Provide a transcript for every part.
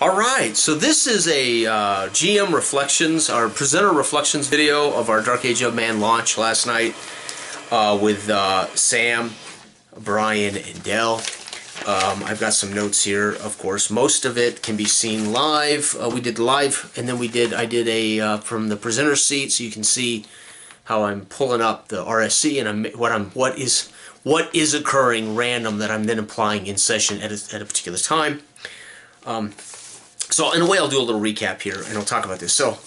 Alright, so this is a GM Reflections, our presenter reflections video of our Dark Age of Man launch last night with Sam, Brian, and Dell. I've got some notes here, of course. Most of it can be seen live. We did live, and then I did a from the presenter seat, so you can see how I'm pulling up the RSC and what is occurring random that I'm then applying in session at a particular time. So in a way I'll do a little recap here and I'll talk about this. So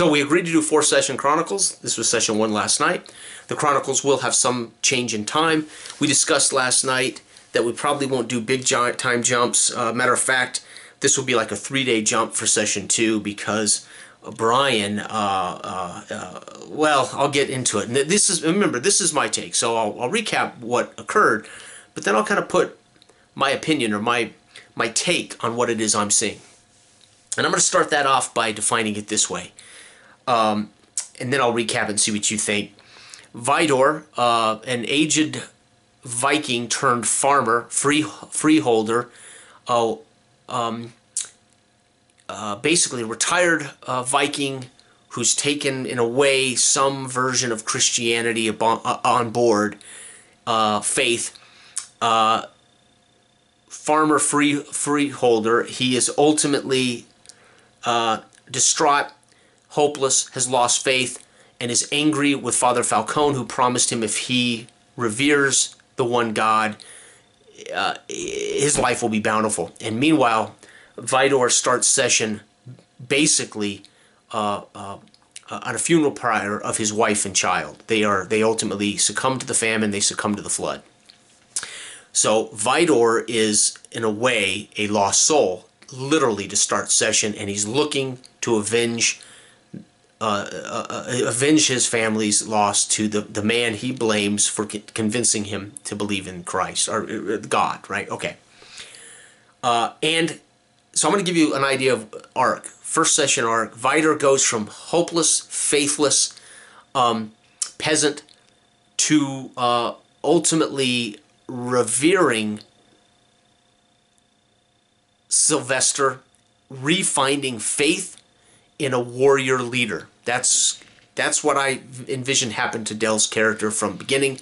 we agreed to do 4-session Chronicles. This was session 1 last night. The Chronicles will have some change in time. We discussed last night that we probably won't do big giant time jumps. Matter of fact, this will be like a 3-day jump for session 2 because Brian, well, I'll get into it. And remember, this is my take, so I'll recap what occurred, but then I'll kind of put my opinion or my take on what it is I'm seeing. And I'm going to start that off by defining it this way. And then I'll recap and see what you think. Vidor, an aged Viking turned farmer, freeholder, basically a retired Viking who's taken, in a way, some version of Christianity on board, faith, farmer freeholder. He is ultimately distraught, hopeless, has lost faith, and is angry with Father Falcone, who promised him if he reveres the one God, his life will be bountiful. And meanwhile, Vidor starts session basically on a funeral pyre of his wife and child. They ultimately succumb to the famine, they succumb to the flood. So Vidor is, in a way, a lost soul, literally, to start session, and he's looking to avenge his family's loss to the man he blames for convincing him to believe in Christ, or God, right? Okay. And so I'm going to give you an idea of arc. First session arc. Vidor goes from hopeless, faithless peasant to ultimately revering Sylvester, refinding faith in a warrior leader. That's what I envisioned happened to Dell's character from beginning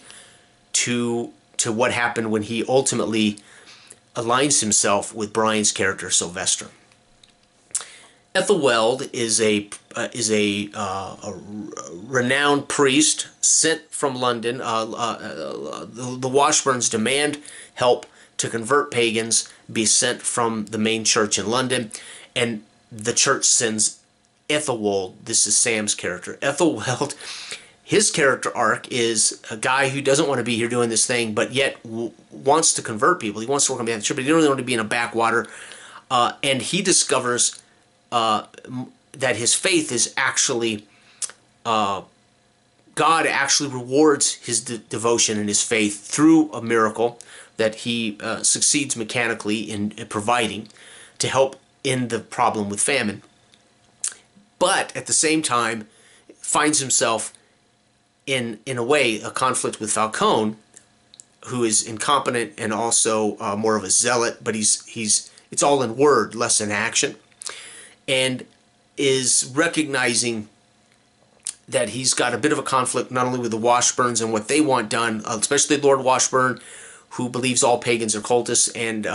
to what happened when he ultimately aligns himself with Brian's character, Sylvester. Ethelwald is a renowned priest sent from London. The Washburns demand help to convert pagans, be sent from the main church in London, and the church sends Ethelwald. This is Sam's character. Ethelwald, his character arc is a guy who doesn't want to be here doing this thing, but yet wants to convert people. He wants to work on behalf of the church, but he doesn't really want to be in a backwater. And he discovers that his faith is actually, God actually rewards his devotion and his faith through a miracle that he succeeds mechanically in providing to help end the problem with famine. But at the same time, finds himself in a way, a conflict with Falcone, who is incompetent and also more of a zealot, but it's all in word, less in action, and is recognizing that he's got a bit of a conflict not only with the Washburns and what they want done, especially Lord Washburn, who believes all pagans are cultists and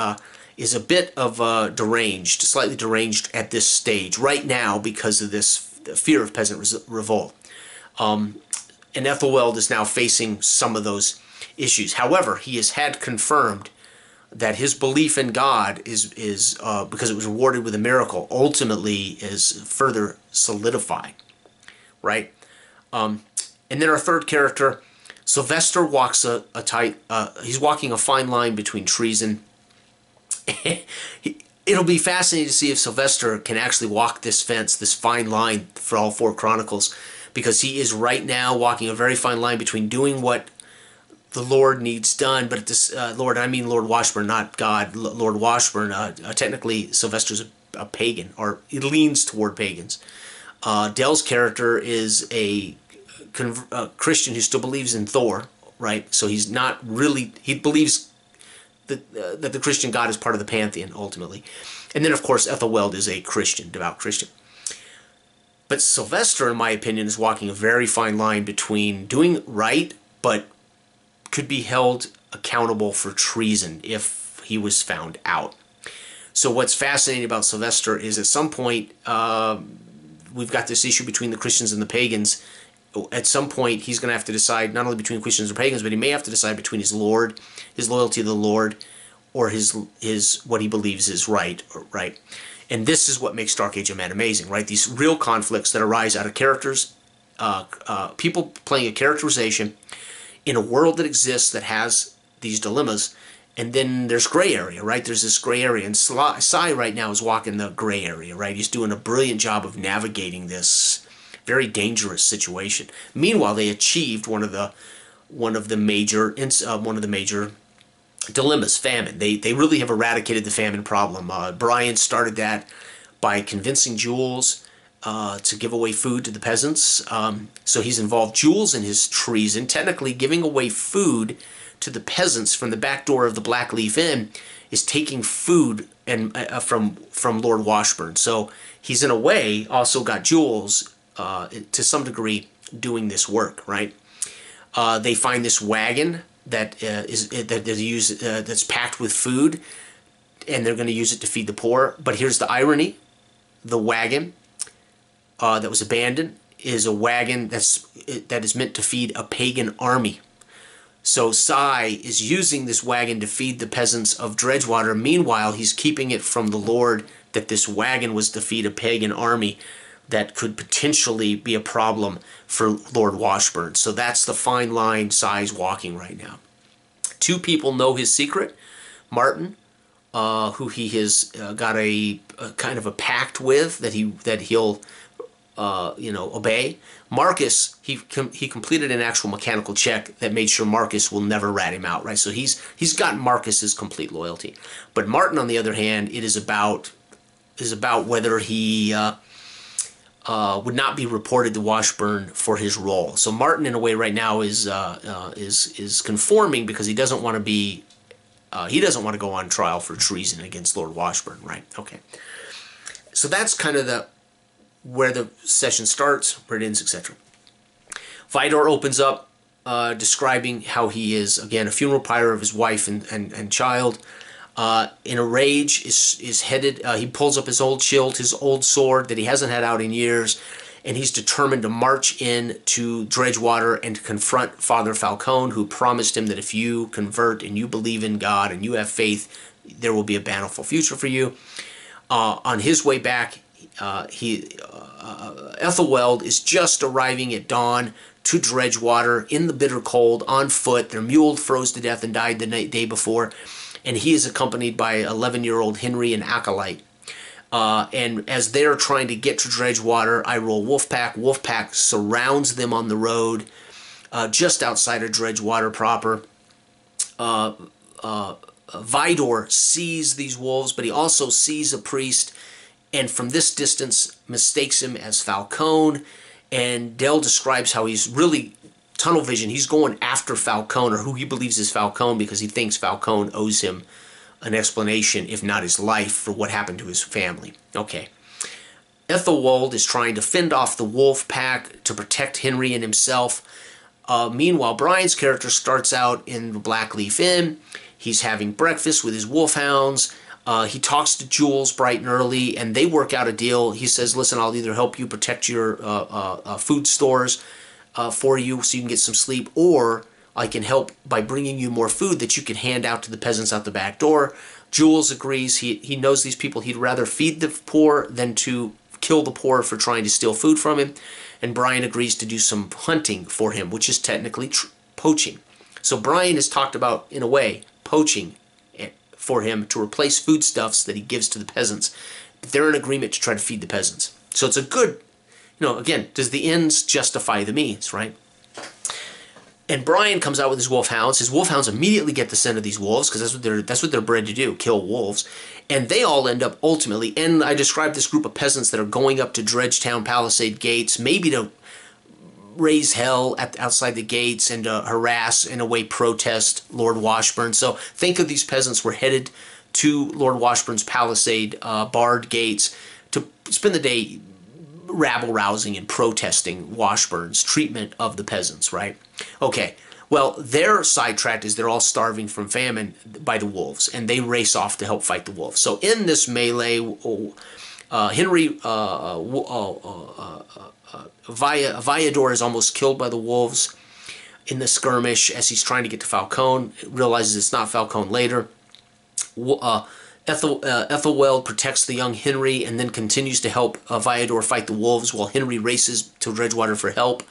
is a bit of deranged, slightly deranged at this stage right now because of this fear of peasant revolt. And Ethelwald is now facing some of those issues. However, he has had confirmed that his belief in God is because it was rewarded with a miracle, ultimately is further solidified, right? And then our third character, Sylvester, walks he's walking a fine line between treason. It'll be fascinating to see if Sylvester can actually walk this fence, this fine line for all 4 Chronicles, because he is right now walking a very fine line between doing what the Lord needs done, but this Lord, I mean Lord Washburn, not God. Lord Washburn, technically Sylvester's a pagan, or he leans toward pagans. Dell's character is a Christian who still believes in Thor, right? So he's not really, he believes that the Christian God is part of the pantheon ultimately. And then, of course, Ethelwald is a Christian, devout Christian. But Sylvester, in my opinion, is walking a very fine line between doing right, but could be held accountable for treason if he was found out. So what's fascinating about Sylvester is at some point, we've got this issue between the Christians and the pagans. At some point, he's going to have to decide not only between Christians and pagans, but he may have to decide between his Lord, his loyalty to the Lord, or his what he believes is right. And this is what makes Dark Age of Man amazing, right? These real conflicts that arise out of characters, people playing a characterization in a world that exists that has these dilemmas, and then there's gray area, right? There's this gray area, and Sai right now is walking the gray area, right? He's doing a brilliant job of navigating this very dangerous situation. Meanwhile, they achieved one of the major dilemmas, famine. They really have eradicated the famine problem. Brian started that by convincing Jules to give away food to the peasants. So he's involved Jules in his treason, technically giving away food to the peasants from the back door of the Blackleaf Inn is taking food and from Lord Washburn. So he's in a way also got Jules to some degree doing this work, right? They find this wagon that's packed with food, and they're going to use it to feed the poor. But here's the irony: the wagon that was abandoned is a wagon that is meant to feed a pagan army. So Sai is using this wagon to feed the peasants of Dredgewater. Meanwhile, he's keeping it from the Lord that this wagon was to feed a pagan army that could potentially be a problem for Lord Washburn. So that's the fine line Sai's walking right now. Two people know his secret. Martin, who he has got a kind of a pact with that he'll obey. Marcus, he completed an actual mechanical check that made sure Marcus will never rat him out, right? So he's got Marcus's complete loyalty. But Martin, on the other hand, it is about whether he would not be reported to Washburn for his role. So Martin, in a way, right now is conforming because he doesn't want to go on trial for treason against Lord Washburn, right? Okay. So that's kind of where the session starts, where it ends, etc. Vidor opens up describing how he is, again, a funeral pyre of his wife and child. In a rage, is headed. He pulls up his old shield, his old sword that he hasn't had out in years, and he's determined to march in to Dredgewater and to confront Father Falcone, who promised him that if you convert and you believe in God and you have faith, there will be a bountiful future for you. On his way back, Ethelwald is just arriving at dawn to Dredgewater in the bitter cold on foot. Their mule froze to death and died the day before, and he is accompanied by 11-year-old Henry and Acolyte. And as they're trying to get to Dredgewater, I roll Wolfpack. Wolfpack surrounds them on the road just outside of Dredgewater proper. Vidor sees these wolves, but he also sees a priest, and from this distance mistakes him as Falcone. And Dell describes how he's really tunnel vision. He's going after Falcone, or who he believes is Falcone, because he thinks Falcone owes him an explanation, if not his life, for what happened to his family. Okay. Ethelwald is trying to fend off the wolf pack to protect Henry and himself. Meanwhile, Brian's character starts out in the Blackleaf Inn. He's having breakfast with his wolfhounds. He talks to Jules bright and early, and they work out a deal. He says, listen, I'll either help you protect your food stores for you so you can get some sleep, or I can help by bringing you more food that you can hand out to the peasants out the back door. Jules agrees. He knows these people. He'd rather feed the poor than to kill the poor for trying to steal food from him. And Brian agrees to do some hunting for him, which is technically poaching. So Brian has talked about, in a way, poaching for him to replace foodstuffs that he gives to the peasants. But they're in agreement to try to feed the peasants. So it's a good, again, does the ends justify the means, right? And Brian comes out with his wolfhounds. His wolfhounds immediately get the scent of these wolves, because that's what they're bred to do, kill wolves. And they all end up ultimately, and I described this group of peasants that are going up to Dredgetown Palisade gates, maybe to raise hell outside the gates and harass, in a way, protest Lord Washburn. So think of these peasants were headed to Lord Washburn's palisade, barred gates, to spend the day rabble-rousing and protesting Washburn's treatment of the peasants, right? Okay, well, they're sidetracked as they're all starving from famine by the wolves, and they race off to help fight the wolves. So in this melee, Henry Viador is almost killed by the wolves in the skirmish as he's trying to get to Falcone. Realizes it's not Falcone later. Ethelwald protects the young Henry and then continues to help Viador fight the wolves while Henry races to Dredgewater for help.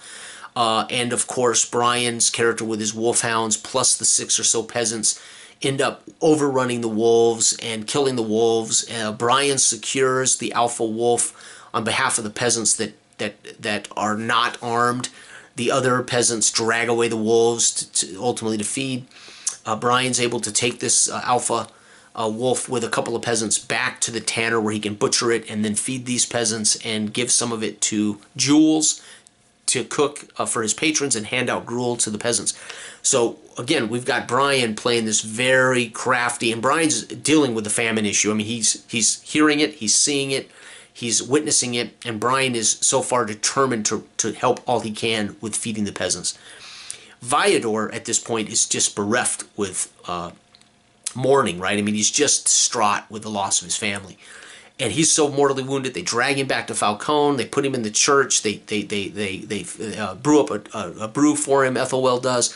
And of course, Brian's character with his wolfhounds plus the 6 or so peasants end up overrunning the wolves and killing the wolves. Brian secures the alpha wolf on behalf of the peasants that are not armed. The other peasants drag away the wolves to ultimately to feed. Brian's able to take this alpha wolf with a couple of peasants back to the tanner where he can butcher it and then feed these peasants and give some of it to Jules to cook for his patrons and hand out gruel to the peasants. So again, we've got Brian playing this very crafty, and Brian's dealing with the famine issue. I mean, he's hearing it, he's seeing it, he's witnessing it, and Brian is so far determined to help all he can with feeding the peasants. Viador at this point is just bereft with mourning, right? I mean, he's just distraught with the loss of his family. And he's so mortally wounded, they drag him back to Falcone, they put him in the church, they brew up a brew for him, Ethelwald does.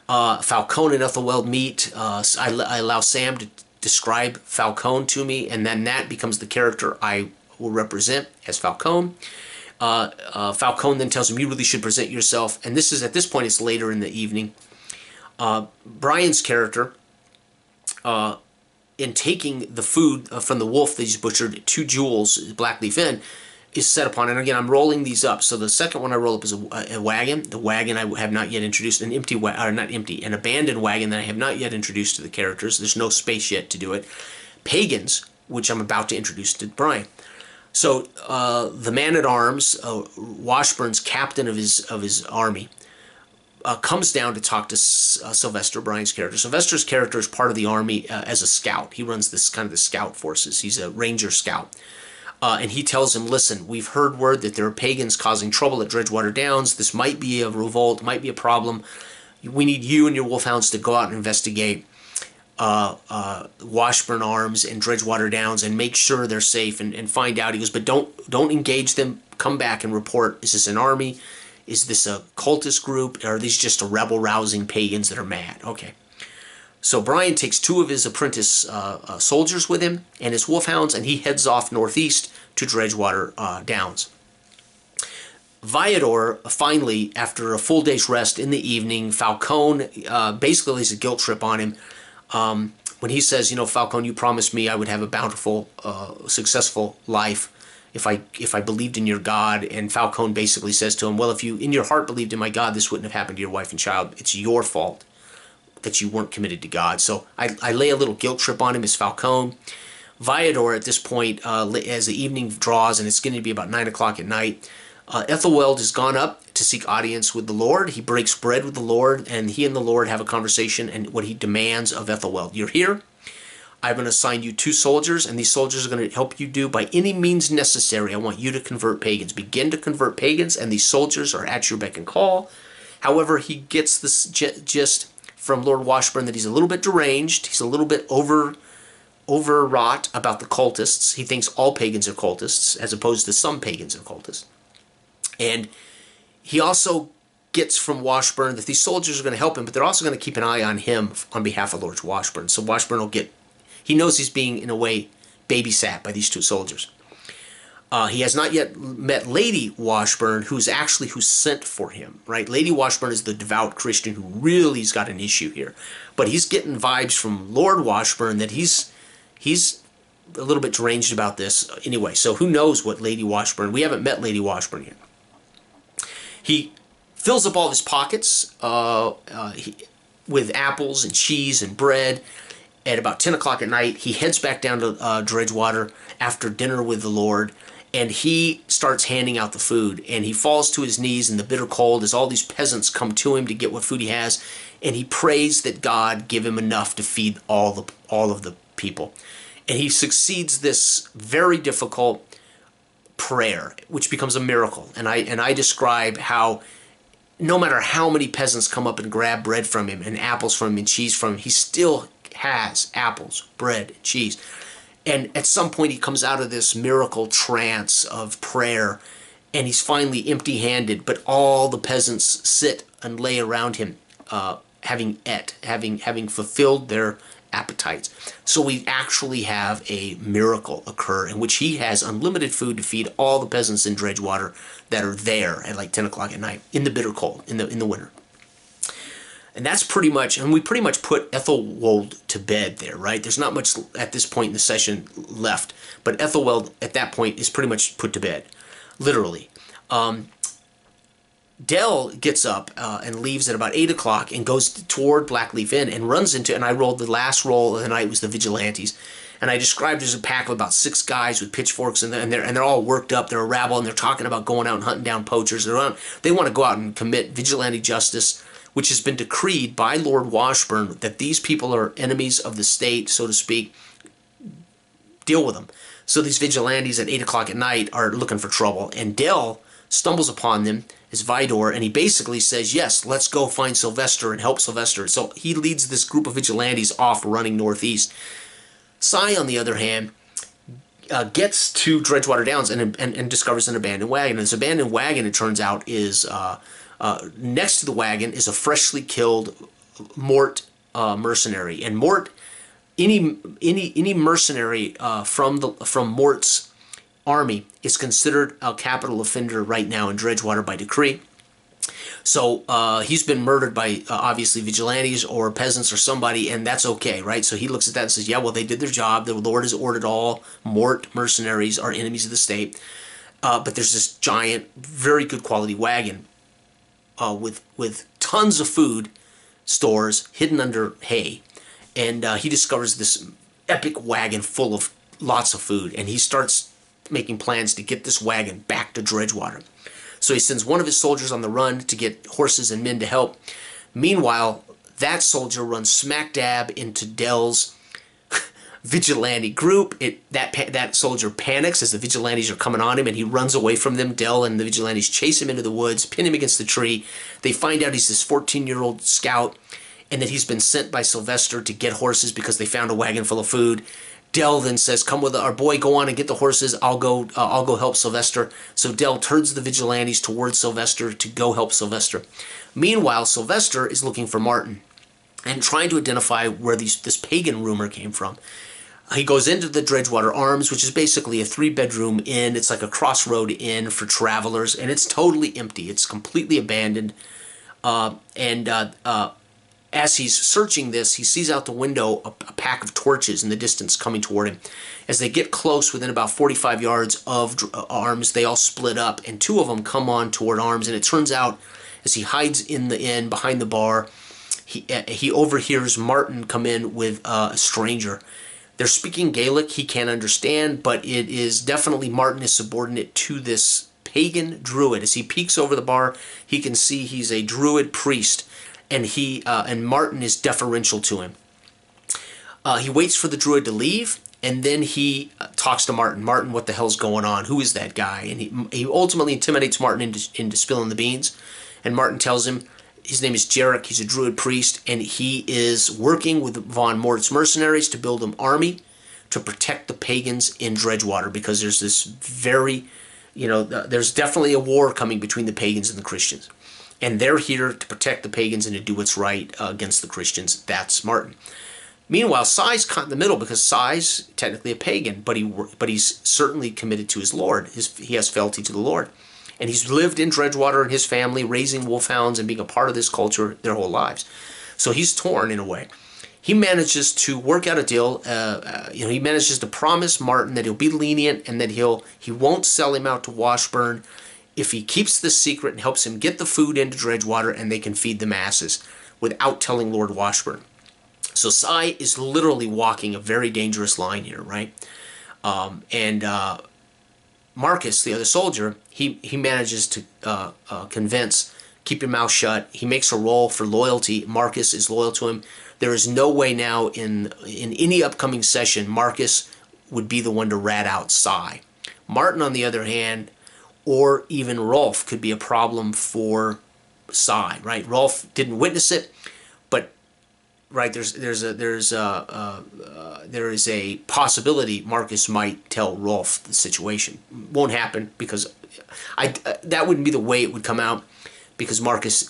Falcone and Ethelwald meet. I allow Sam to describe Falcone to me, and then that becomes the character I will represent as Falcone. Falcone then tells him, you really should present yourself, and this is, at this point, it's later in the evening. Brian's character, in taking the food from the wolf that he's butchered to Jules, Blackleaf Inn, is set upon. And again, I'm rolling these up. So the second one I roll up is a wagon. The wagon I have not yet introduced, an empty wagon, or not empty, an abandoned wagon that I have not yet introduced to the characters. There's no space yet to do it. Pagans, which I'm about to introduce to Brian. So the man-at-arms, Washburn's captain of his army, comes down to talk to Sylvester, Brian's character. Sylvester's character is part of the army as a scout. He runs this kind of the scout forces. He's a ranger scout. And he tells him, listen, we've heard word that there are pagans causing trouble at Dredgewater Downs. This might be a revolt, might be a problem. We need you and your wolfhounds to go out and investigate Washburn Arms and Dredgewater Downs and make sure they're safe and find out. He goes, but don't engage them. Come back and report. Is this an army? Is this a cultist group? Or are these just a rebel-rousing pagans that are mad? Okay. So Brian takes 2 of his apprentice soldiers with him and his wolfhounds, and he heads off northeast to Dredgewater Downs. Viador, finally, after a full day's rest in the evening, Falcone basically lays a guilt trip on him when he says, you know, Falcone, you promised me I would have a bountiful, successful life if I believed in your God. And Falcone basically says to him, well, if you in your heart believed in my God, this wouldn't have happened to your wife and child. It's your fault that you weren't committed to God. So I lay a little guilt trip on him as Falcone. Viador at this point, as the evening draws, and it's going to be about 9 o'clock at night, Ethelwald has gone up to seek audience with the Lord. He breaks bread with the Lord, and he and the Lord have a conversation, and what he demands of Ethelwald. You're here. I'm going to assign you 2 soldiers, and these soldiers are going to help you do by any means necessary. I want you to convert pagans. Begin to convert pagans, and these soldiers are at your beck and call. However, he gets this gist from Lord Washburn that he's a little bit deranged. He's a little bit overwrought about the cultists. He thinks all pagans are cultists, as opposed to some pagans are cultists. And he also gets from Washburn that these soldiers are going to help him, but they're also going to keep an eye on him on behalf of Lord Washburn. So Washburn will get... He knows he's being, in a way, babysat by these 2 soldiers. He has not yet met Lady Washburn, who's sent for him, right? Lady Washburn is the devout Christian who really has got an issue here. But he's getting vibes from Lord Washburn that he's a little bit deranged about this anyway. So who knows what Lady Washburn... We haven't met Lady Washburn yet. He fills up all of his pockets with apples and cheese and bread. At about 10 o'clock at night, he heads back down to Dredgewater after dinner with the Lord, and he starts handing out the food, and he falls to his knees in the bitter cold as all these peasants come to him to get what food he has, and he prays that God give him enough to feed all of the people. And he succeeds this very difficult prayer, which becomes a miracle. And I describe how no matter how many peasants come up and grab bread from him and apples from him and cheese from him, he still has apples, bread, and cheese. And at some point he comes out of this miracle trance of prayer, and he's finally empty-handed, but all the peasants sit and lay around him, having fulfilled their appetites. So we actually have a miracle occur in which he has unlimited food to feed all the peasants in Dredgewater that are there at like 10 o'clock at night in the bitter cold, in the winter. And that's pretty much, and we pretty much put Ethelwold to bed there, right? There's not much at this point in the session left, but Ethelwold at that point is pretty much put to bed, literally. Dell gets up and leaves at about 8 o'clock and goes toward Blackleaf Inn and runs into, and I rolled the last roll of the night was the Vigilantes. And I described as a pack of about 6 guys with pitchforks, and they're all worked up. They're a rabble, and they're talking about going out and hunting down poachers. They want to go out and commit vigilante justice, which has been decreed by Lord Washburn that these people are enemies of the state, so to speak. Deal with them. So these vigilantes at 8 o'clock at night are looking for trouble, and Dell stumbles upon them as Vidor, and he basically says, yes, let's go find Sylvester and help Sylvester. So he leads this group of vigilantes off running northeast. Cy, on the other hand, gets to Dredgewater Downs and discovers an abandoned wagon. And this abandoned wagon, it turns out, is next to the wagon is a freshly killed Mort mercenary. And Mort, any mercenary from Mort's army is considered a capital offender right now in Dredgewater by decree. So he's been murdered by obviously vigilantes or peasants or somebody, and that's okay, right? So he looks at that and says, yeah, well, they did their job. The Lord has ordered all Mort mercenaries are enemies of the state. But there's this giant, very good quality wagon with tons of food stores hidden under hay. And he discovers this epic wagon full of lots of food, and he starts making plans to get this wagon back to Dredgewater. So he sends one of his soldiers on the run to get horses and men to help. Meanwhile, that soldier runs smack dab into Dell's vigilante group. That soldier panics as the vigilantes are coming on him, and he runs away from them. Dell and the vigilantes chase him into the woods, pin him against the tree. They find out he's this 14-year-old scout and that he's been sent by Sylvester to get horses because they found a wagon full of food. Dell then says, come with our boy, go on and get the horses. I'll go help Sylvester. So Dell turns the vigilantes towards Sylvester to go help Sylvester. Meanwhile, Sylvester is looking for Martin and trying to identify where this pagan rumor came from. He goes into the Dredgewater Arms, which is basically a 3-bedroom inn. It's like a crossroad inn for travelers, and it's totally empty. It's completely abandoned. As he's searching this, he sees out the window a pack of torches in the distance coming toward him. As they get close, within about 45 yards of Arms, they all split up, and 2 of them come on toward Arms, and it turns out, as he hides in the inn behind the bar, he overhears Martin come in with a stranger. They're speaking Gaelic he can't understand, but it is definitely Martin is subordinate to this pagan druid. As he peeks over the bar, he can see he's a druid priest, and Martin is deferential to him. He waits for the druid to leave, and then he talks to Martin. Martin, what the hell's going on? Who is that guy? And he ultimately intimidates Martin into spilling the beans. And Martin tells him his name is Jarek. He's a druid priest, and he is working with Von Mort's mercenaries to build an army to protect the pagans in Dredgewater, because there's this very, there's definitely a war coming between the pagans and the Christians. And they're here to protect the pagans and to do what's right against the Christians. That's Martin. Meanwhile, Cy's caught in the middle because Cy's technically a pagan, but he's certainly committed to his Lord. He has fealty to the Lord. And he's lived in Dredgewater and his family, raising wolfhounds and being a part of this culture their whole lives. So he's torn in a way. He manages to work out a deal. He manages to promise Martin that he'll be lenient and that he won't sell him out to Washburn if he keeps this secret and helps him get the food into Dredgewater and they can feed the masses without telling Lord Washburn. So Cy is literally walking a very dangerous line here, right? Marcus, the other soldier, he manages to convince, keep your mouth shut. He makes a roll for loyalty. Marcus is loyal to him. There is no way now in any upcoming session Marcus would be the one to rat out Sai. Martin, on the other hand, or even Rolf could be a problem for Sai, right? Rolf didn't witness it, but right there is a possibility Marcus might tell Rolf the situation. Won't happen because that wouldn't be the way it would come out, because Marcus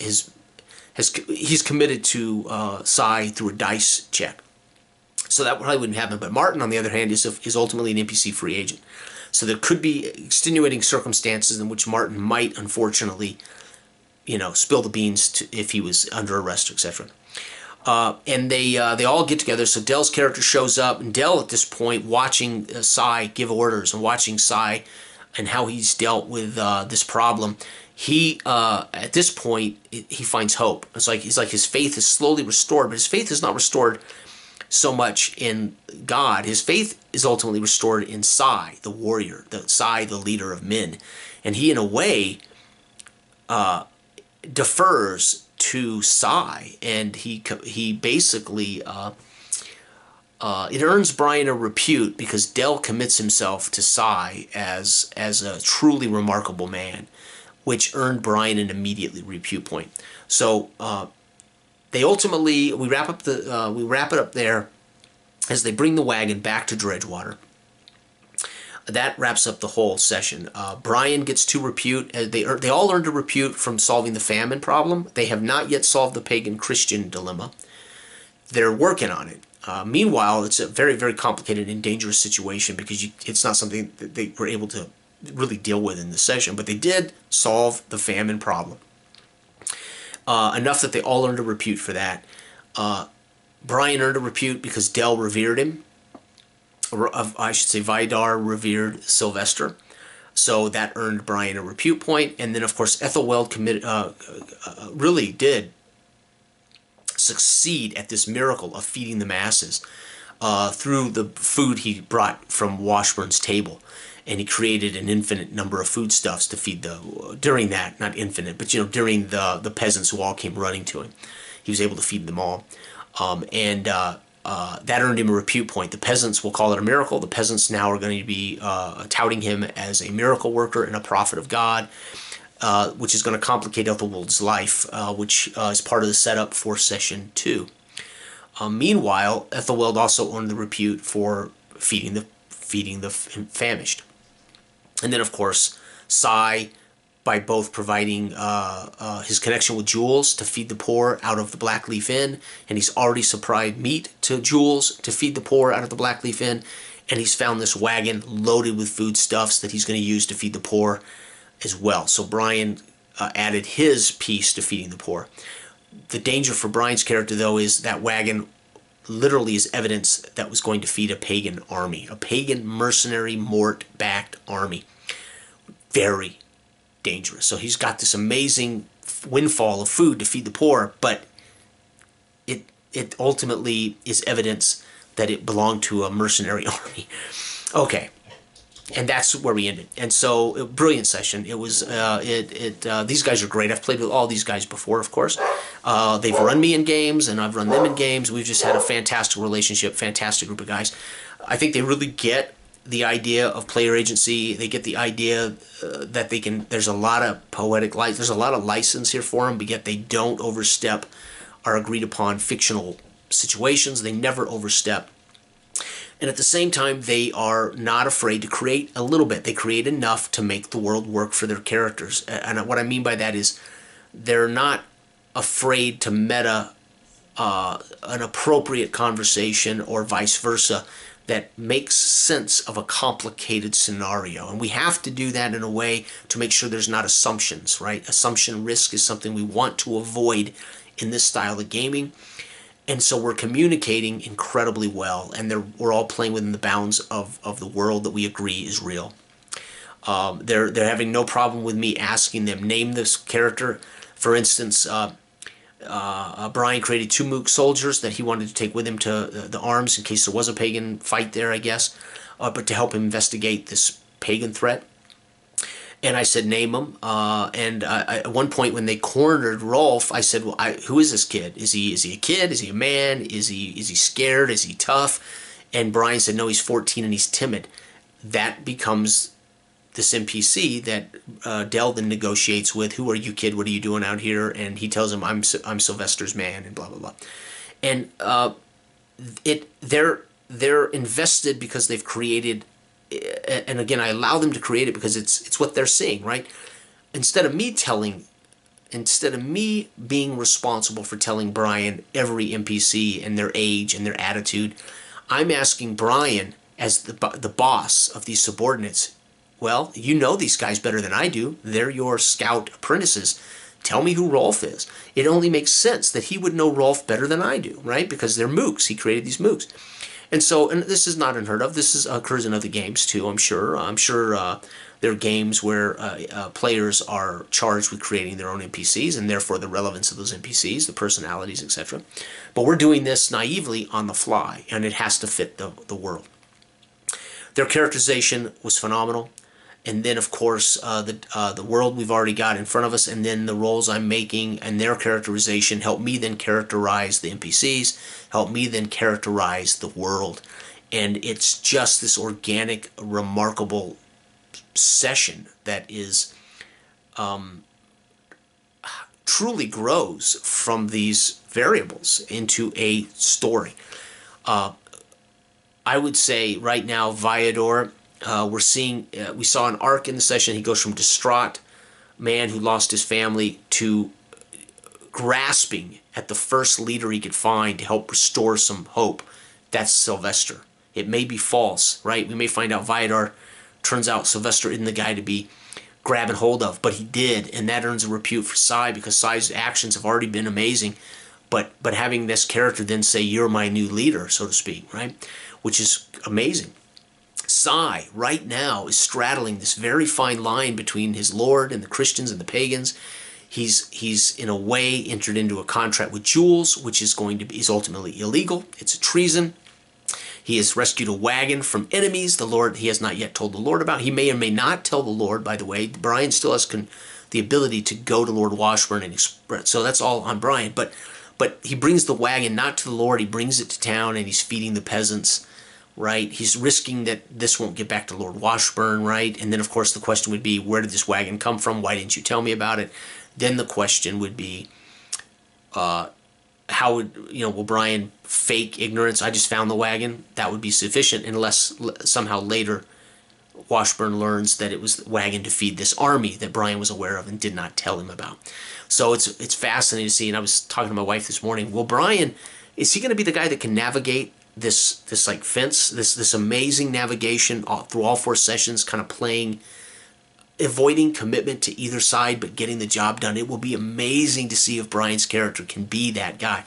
he's committed to Sai through a dice check, so that probably wouldn't happen. But Martin, on the other hand, is ultimately an NPC free agent. So there could be extenuating circumstances in which Martin might, unfortunately, spill the beans if he was under arrest, etc. And they all get together. So Dell's character shows up, and Dell at this point, watching Sai give orders and watching Sai and how he's dealt with this problem, he at this point he finds hope. It's like his faith is slowly restored, but his faith is not restored so much in God. His faith is ultimately restored in Sai, the warrior, Sai, the leader of men. And he, in a way, defers to Sai, and he basically, it earns Brian a repute because Dell commits himself to Sai as a truly remarkable man, which earned Brian an immediately repute point. So, we wrap it up there as they bring the wagon back to Dredgewater. That wraps up the whole session. Brian gets 2 repute. They all earned a repute from solving the famine problem. They have not yet solved the pagan-Christian dilemma. They're working on it. Meanwhile, it's a very, very complicated and dangerous situation because it's not something that they were able to really deal with in the session. But they did solve the famine problem. Enough that they all earned a repute for that. Brian earned a repute because Dell revered him. I should say Vidar revered Sylvester. So that earned Brian a repute point. And then, of course, Ethelwald really did succeed at this miracle of feeding the masses through the food he brought from Washburn's table. And he created an infinite number of foodstuffs to feed during that, not infinite, but during the peasants who all came running to him. He was able to feed them all. That earned him a repute point. The peasants will call it a miracle. The peasants now are going to be touting him as a miracle worker and a prophet of God, which is going to complicate Ethelwald's life, which is part of the setup for Session 2. Meanwhile, Ethelwald also earned the repute for feeding the famished. And then, of course, Sai, by both providing his connection with Jules to feed the poor out of the Blackleaf Inn, and he's already supplied meat to Jules to feed the poor out of the Blackleaf Inn, and he's found this wagon loaded with foodstuffs that he's going to use to feed the poor as well. So Brian added his piece to feeding the poor. The danger for Brian's character, though, is that wagon literally is evidence that was going to feed a pagan army, a pagan mercenary Mort-backed army. Very dangerous. So he's got this amazing windfall of food to feed the poor, but it ultimately is evidence that it belonged to a mercenary army. Okay. And that's where we ended. And so, brilliant session. It was, these guys are great. I've played with all these guys before, of course. They've run me in games, and I've run them in games. We've just had a fantastic relationship, fantastic group of guys. I think they really get the idea of player agency. They get the idea that they can, there's a lot of poetic license, there's a lot of license here for them, but yet they don't overstep our agreed upon fictional situations. They never overstep. And at the same time, they are not afraid to create a little bit. They create enough to make the world work for their characters. And what I mean by that is they're not afraid to meta an appropriate conversation or vice versa that makes sense of a complicated scenario. And we have to do that in a way to make sure there's not assumptions, right? Assumption risk is something we want to avoid in this style of gaming. And so we're communicating incredibly well, and we're all playing within the bounds of the world that we agree is real. They're having no problem with me asking them, name this character. For instance, Brian created 2 Mook soldiers that he wanted to take with him to the arms in case there was a pagan fight there, I guess, but to help him investigate this pagan threat. And I said, name him. At one point when they cornered Rolf, I said, well, who is this kid? Is he a kid? Is he a man? Is he scared? Is he tough? And Brian said, no, he's 14 and he's timid. That becomes this NPC that Dell then negotiates with. Who are you, kid? What are you doing out here? And he tells him, I'm Sylvester's man, and blah blah blah. And they're invested because they've created. And again, I allow them to create it because it's what they're seeing, right? Instead of me being responsible for telling Brian every NPC and their age and their attitude, I'm asking Brian as the boss of these subordinates, well, you know these guys better than I do. They're your scout apprentices. Tell me who Rolf is. It only makes sense that he would know Rolf better than I do, right? Because they're mooks. He created these mooks. And so, and this is not unheard of. This occurs in other games too, I'm sure. There are games where players are charged with creating their own NPCs, and therefore the relevance of those NPCs, the personalities, etc. But we're doing this naively on the fly, and it has to fit the world. Their characterization was phenomenal. And then, of course, the world we've already got in front of us, and then the roles I'm making and their characterization help me then characterize the NPCs, help me then characterize the world. And it's just this organic, remarkable session that is truly grows from these variables into a story. I would say right now, Viador, we saw an arc in the session. He goes from distraught man who lost his family to grasping at the first leader he could find to help restore some hope. That's Sylvester. It may be false, right? We may find out Viador, turns out Sylvester isn't the guy to be grabbing hold of, but he did, and that earns a repute for Sai because Sai's actions have already been amazing. But having this character then say, you're my new leader, so to speak, right? Which is amazing. Sai, right now, is straddling this very fine line between his lord and the Christians and the pagans. He's in a way entered into a contract with Jules, which is ultimately illegal. It's a treason. He has rescued a wagon from enemies. The Lord, he has not yet told the Lord about. He may or may not tell the Lord, by the way. Brian still has the ability to go to Lord Washburn and express. So that's all on Brian. But he brings the wagon not to the Lord. He brings it to town, and he's feeding the peasants. Right, he's risking that this won't get back to Lord Washburn, right? And then, of course, the question would be, where did this wagon come from? Why didn't you tell me about it? Then the question would be, how will Brian fake ignorance? I just found the wagon. That would be sufficient, unless somehow later Washburn learns that it was the wagon to feed this army that Brian was aware of and did not tell him about. So it's fascinating to see. And I was talking to my wife this morning. Well, Brian, is he going to be the guy that can navigate this like fence, this amazing navigation through all four sessions, kind of avoiding commitment to either side, but getting the job done? It will be amazing to see if Brian's character can be that guy,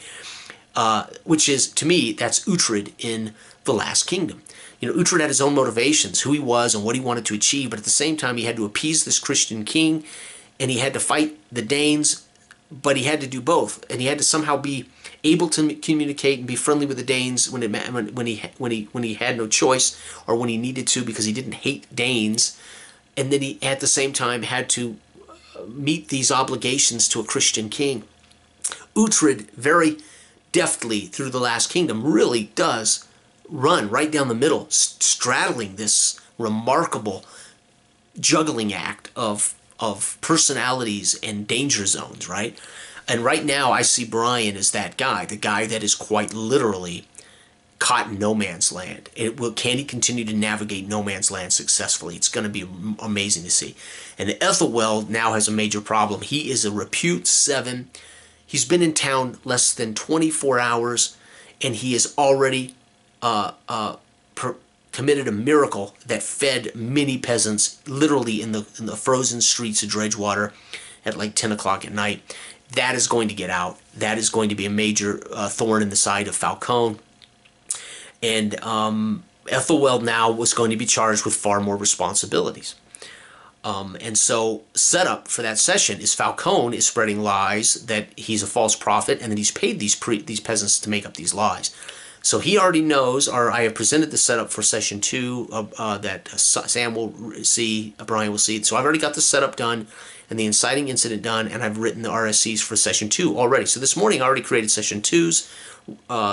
which is, to me, that's Uhtred in The Last Kingdom. Uhtred had his own motivations, who he was and what he wanted to achieve, but at the same time, he had to appease this Christian king, and he had to fight the Danes, but he had to do both, and he had to somehow be able to communicate and be friendly with the Danes when he had no choice, or when he needed to because he didn't hate Danes, and then he at the same time had to meet these obligations to a Christian king. Uhtred very deftly through The Last Kingdom really does run right down the middle, straddling this remarkable juggling act of personalities and danger zones, right? And right now I see Brian as that guy, the guy that is quite literally caught in no man's land. Can he continue to navigate no man's land successfully? It's going to be amazing to see. And Ethelwald now has a major problem. He is a repute 7. He's been in town less than 24 hours, and he has already committed a miracle that fed many peasants literally in the frozen streets of Dredgewater at like 10 o'clock at night. That is going to get out. That is going to be a major thorn in the side of Falcone. And Ethelwald now was going to be charged with far more responsibilities. And so set up for that session is Falcone is spreading lies that he's a false prophet and that he's paid these peasants to make up these lies. So he already knows, or I have presented the setup for session 2 that Sam will see, Brian will see. So I've already got the setup done and the inciting incident done, and I've written the RSCs for session 2 already. So this morning I already created session 2's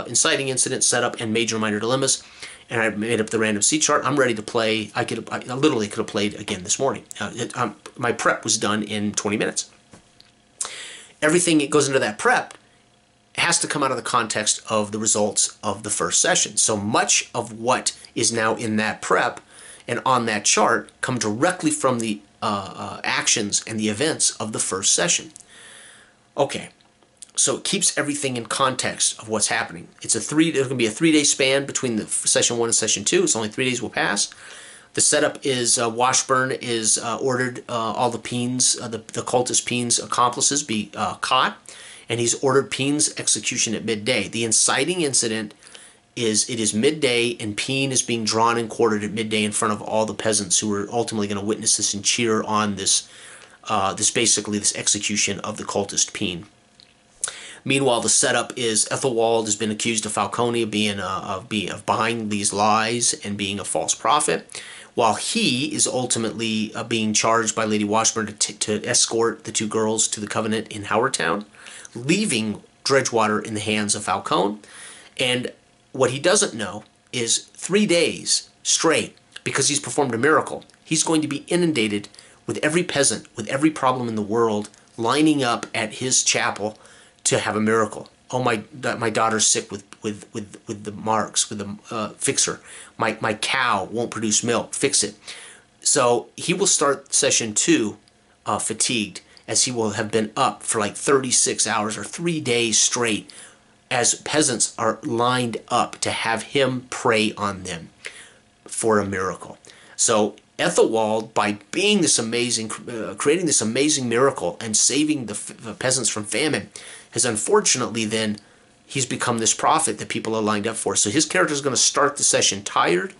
inciting incident, setup, and major minor dilemmas, and I made up the random C chart. I'm ready to play. I literally could have played again this morning. My prep was done in 20 minutes. Everything that goes into that prep has to come out of the context of the results of the first session. So much of what is now in that prep and on that chart come directly from the actions and the events of the first session. Okay, so it keeps everything in context of what's happening. There's going to be a 3-day span between the session 1 and session 2. It's only 3 days will pass. The setup is Washburn is ordered all the Peen's, the cultist Peen's accomplices be caught, and he's ordered Peen's execution at midday. The inciting incident is midday, and Peen is being drawn and quartered at midday in front of all the peasants who are ultimately going to witness this and cheer on this this execution of the cultist Peen. Meanwhile, the setup is Ethelwald has been accused of Falcone of behind these lies and being a false prophet, while he is ultimately being charged by Lady Washburn to escort the 2 girls to the Covenant in Howardtown, leaving Dredgewater in the hands of Falcone. And what he doesn't know is 3 days straight, because he's performed a miracle, he's going to be inundated with every peasant, with every problem in the world, lining up at his chapel to have a miracle. Oh, my daughter's sick with the marks, with the fix her. My cow won't produce milk, fix it. So he will start session 2 fatigued, as he will have been up for like 36 hours or 3 days straight, as peasants are lined up to have him pray on them for a miracle. So Ethelwald, by being this amazing, creating this amazing miracle and saving the peasants from famine, has unfortunately then, he's become this prophet that people are lined up for. So his character is going to start the session tired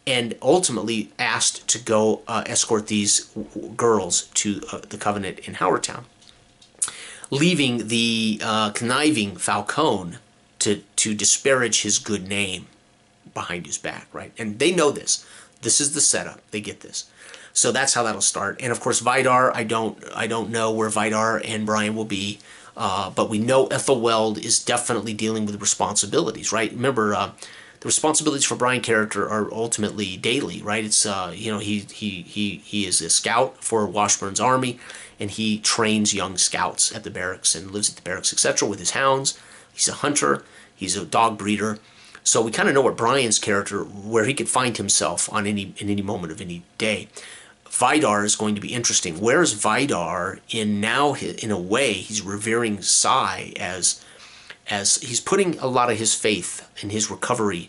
and ultimately asked to go escort these girls to the Covenant in Howardtown, leaving the conniving Falcone to disparage his good name behind his back, right? And they know this. This is the setup. They get this. So that's how that'll start. And of course, Vidar, I don't know where Vidar and Brian will be, but we know Ethelwald is definitely dealing with responsibilities, right? Remember, the responsibilities for Brian character are ultimately daily, right? It's he is a scout for Washburn's army, and he trains young scouts at the barracks and lives at the barracks, etc., with his hounds. He's a hunter. He's a dog breeder. So we kind of know what Brian's character, where he could find himself on in any moment of any day. Vidar is going to be interesting. Where is Vidar in now? In a way, he's revering Sai as he's putting a lot of his faith in his recovery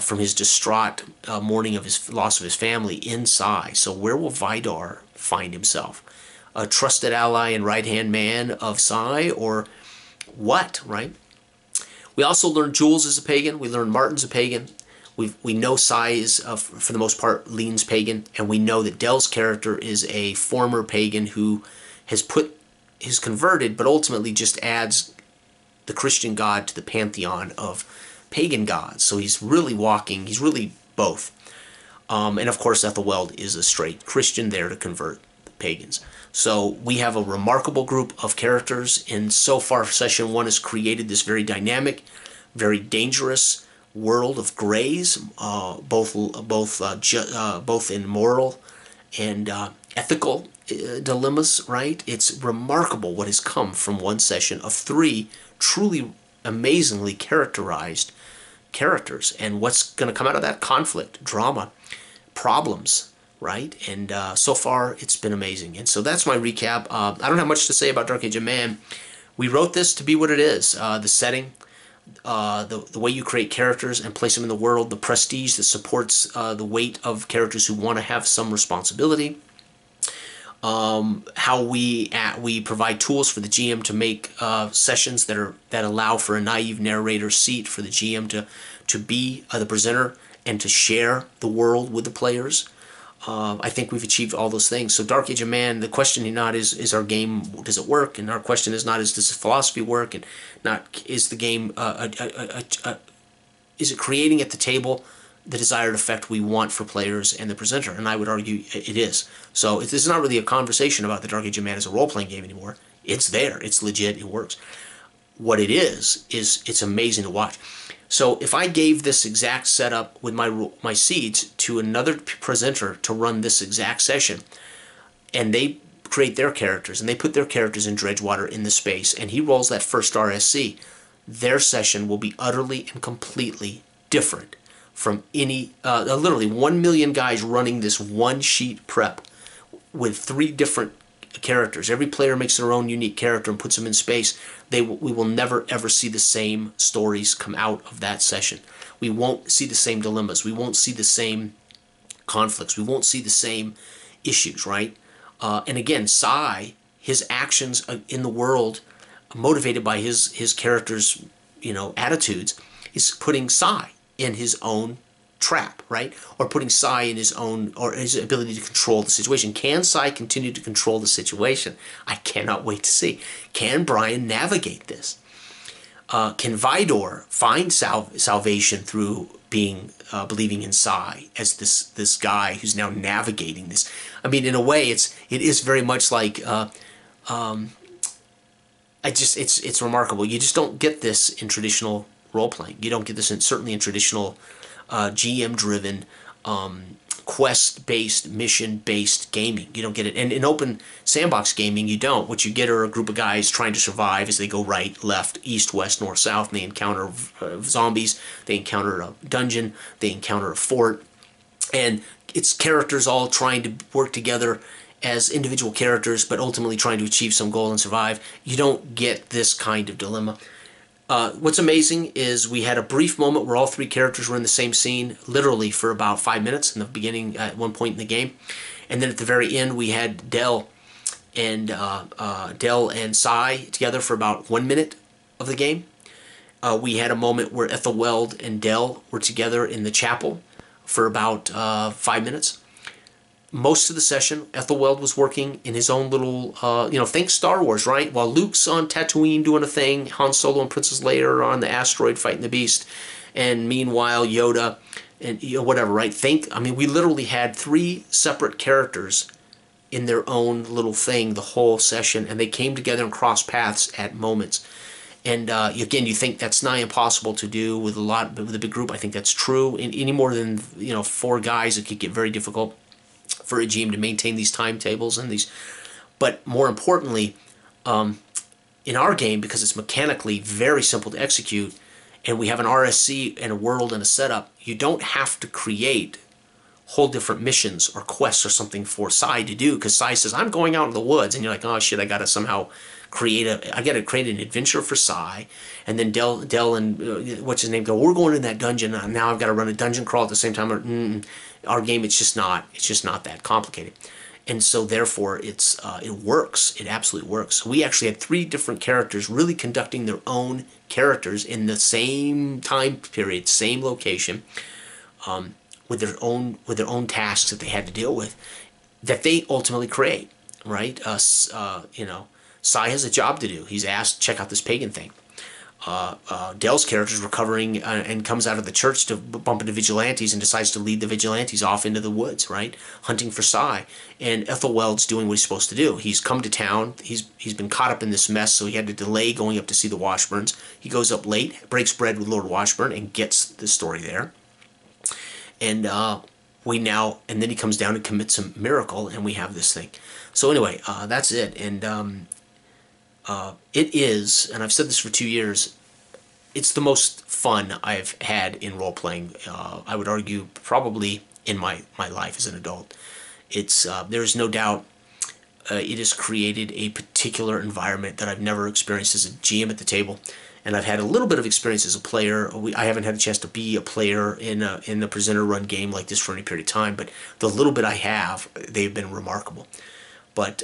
from his distraught mourning of his loss of his family in Sai. So where will Vidar find himself? A trusted ally and right-hand man of Sai, or what, right? We also learned Jules is a pagan. We learned Martin's a pagan. We know Sai is, for the most part, leans pagan. And we know that Dell's character is a former pagan who has converted, but ultimately just adds the Christian God to the pantheon of pagan gods. So he's really both. And of course, Ethelwald is a straight Christian there to convert the pagans. So we have a remarkable group of characters, and so far session 1 has created this very dynamic, very dangerous world of grays, both in moral and ethical dilemmas, right? It's remarkable what has come from one session of 3 truly amazingly characterized characters, and what's going to come out of that: conflict, drama, problems, right? And so far, it's been amazing. And so that's my recap. I don't have much to say about Dark Age of Man. We wrote this to be what it is. The setting, the way you create characters and place them in the world, the prestige that supports the weight of characters who want to have some responsibility. How we provide tools for the GM to make sessions that allow for a naive narrator seat for the GM to be the presenter and to share the world with the players. I think we've achieved all those things. So Dark Age of Man, the question not is our game, does it work? And our question is not does the philosophy work? And not is the game creating at the table the desired effect we want for players and the presenter? And I would argue it is. So this is not really a conversation about the Dark Age of Man as a role-playing game anymore. It's there. It's legit. It works. What it is it's amazing to watch. So if I gave this exact setup with my seeds to another presenter to run this exact session, and they create their characters, and they put their characters in Dredgewater in the space, and he rolls that first RSC, their session will be utterly and completely different from any, literally 1 million guys running this one sheet prep with 3 different characters. Every player makes their own unique character and puts them in space. We will never ever see the same stories come out of that session. We won't see the same dilemmas. We won't see the same conflicts. We won't see the same issues, right? And again, Sai, his actions in the world, motivated by his character's, attitudes, is putting Sai in his own trap, right? Or putting Sai in his own, or his ability to control the situation. Can Sai continue to control the situation? I cannot wait to see. Can Brian navigate this? Can Vidor find salvation through believing in Sai as this guy who's now navigating this? I mean, in a way, it is very much like it's remarkable. You just don't get this in traditional role playing. You don't get this certainly in traditional GM-driven, quest-based, mission-based gaming. You don't get it. And in open sandbox gaming, you don't. What you get are a group of guys trying to survive as they go right, left, east, west, north, south, and they encounter zombies, they encounter a dungeon, they encounter a fort, and it's characters all trying to work together as individual characters, but ultimately trying to achieve some goal and survive. You don't get this kind of dilemma. What's amazing is we had a brief moment where all 3 characters were in the same scene, literally for about 5 minutes in the beginning, at one point in the game, and then at the very end we had Del and Sai together for about 1 minute of the game. We had a moment where Ethelweld and Del were together in the chapel for about 5 minutes. Most of the session, Ethelweld was working in his own little, think Star Wars, right? While Luke's on Tatooine doing a thing, Han Solo and Princess Leia are on the asteroid fighting the beast, and meanwhile Yoda and whatever, right? We literally had 3 separate characters in their own little thing the whole session, and they came together and crossed paths at moments. And again, you think that's nigh impossible to do with a big group. I think that's true. Any more than 4 guys, it could get very difficult for a GM to maintain these timetables and these. But more importantly, in our game, because it's mechanically very simple to execute, and we have an RSC and a world and a setup, you don't have to create whole different missions or quests or something for Sai to do, because Sai says, I'm going out in the woods, and you're like, oh shit, I gotta somehow create an adventure for Sai, and then Del and what's his name go, we're going in that dungeon, and now I've got to run a dungeon crawl at the same time. Our game, it's just not that complicated, and so therefore it works. It absolutely works. So we actually had 3 different characters really conducting their own characters in the same time period, same location, with their own tasks that they had to deal with, that they ultimately create. Right? Sai has a job to do. He's asked, check out this pagan thing. Del's character is recovering and comes out of the church to bump into vigilantes and decides to lead the vigilantes off into the woods, right? Hunting for Sai. And Ethelweld's doing what he's supposed to do. He's come to town. He's been caught up in this mess, so he had to delay going up to see the Washburns. He goes up late, breaks bread with Lord Washburn, and gets the story there. And then he comes down and commits a miracle, and we have this thing. So anyway, that's it. And it is, and I've said this for 2 years, it's the most fun I've had in role-playing, I would argue, probably in my life as an adult. There's no doubt it has created a particular environment that I've never experienced as a GM at the table, and I've had a little bit of experience as a player. I haven't had a chance to be a player in a presenter-run game like this for any period of time, but the little bit I have, they've been remarkable. But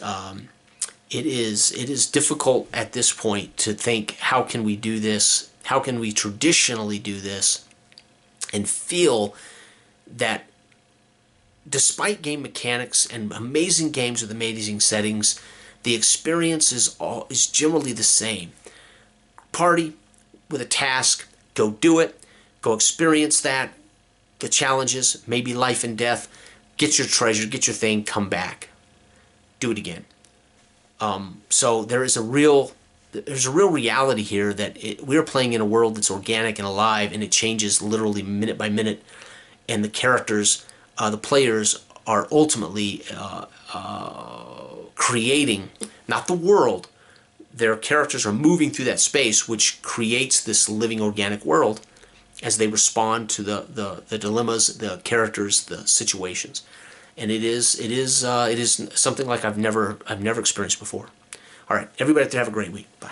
it is difficult at this point to think, how can we do this? How can we traditionally do this and feel that despite game mechanics and amazing games with amazing settings, the experience is generally the same. Party with a task, go do it, Go experience that, the challenges, maybe life and death. Get your treasure, get your thing, come back. Do it again. So there's a real reality here that we're playing in a world that's organic and alive, and it changes literally minute by minute. And the characters, the players, are ultimately creating, not the world. Their characters are moving through that space, which creates this living organic world as they respond to the dilemmas, the characters, the situations. And it is something like I've never experienced before. All right, everybody, have a great week. Bye.